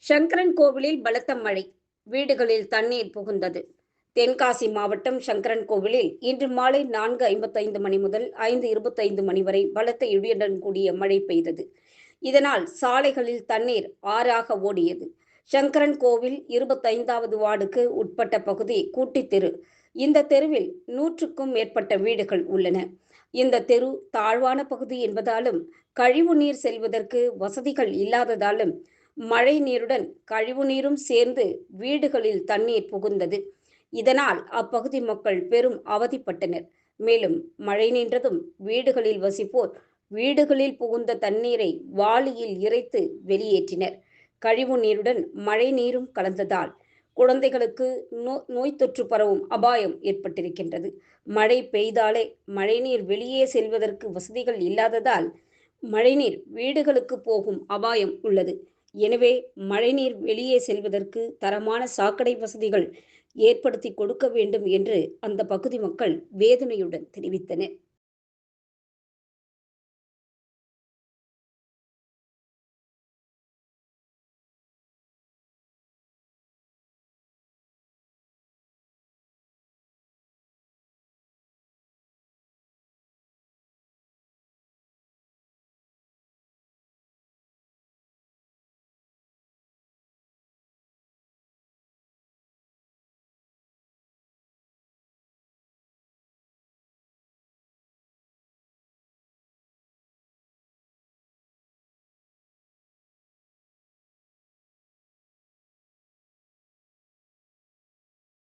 சங்கரன் கோவிலில் பலத்த மழை, வீடுகளில் தண்ணீர் புகுந்தது. தென்காசி மாவட்டம் சங்கரன் கோவிலில் இன்று மாலை 4:55 மணி முதல் 5:25 மணி வரை பலத்த இடியுடன் கூடிய மழை பெய்தது. இதனால் சாலைகளில் தண்ணீர் ஆறாக ஓடியது. சங்கரன் கோவில் 25வது வார்டுக்கு உட்பட்ட பகுதி கூட்டித்தெரு. இந்த தெருவில் 100க்கும் மேற்பட்ட வீடுகள் உள்ளன. இந்த தெரு தாழ்வான பகுதி என்பதாலும் கழிவு நீர் செல்வதற்கு வசதிகள் இல்லாததாலும் மழை நீருடன் கழிவு நீரும் சேர்ந்து வீடுகளில் தண்ணீர் புகுந்தது. இதனால் அப்பகுதி மக்கள் பெரும் அவதிப்பட்டனர். மேலும் மழை நின்றதும் வீடுகளில் வசிப்போர் வீடுகளில் புகுந்த தண்ணீரை வாளியில் இறைத்து வெளியேற்றினர். கழிவு நீருடன் மழை நீரும் கலந்ததால் குழந்தைகளுக்கு நோய் தொற்று பரவும் அபாயம் ஏற்பட்டிருக்கின்றது. மழை பெய்தாலே மழைநீர் வெளியே செல்வதற்கு வசதிகள் இல்லாததால் மழைநீர் வீடுகளுக்கு போகும் அபாயம் உள்ளது. எனவே மழைநீர் வெளியே செல்வதற்கு தரமான சாக்கடை வசதிகள் ஏற்படுத்தி கொடுக்க வேண்டும் என்று அந்த பகுதி மக்கள் வேதனையுடன் தெரிவித்தனர்.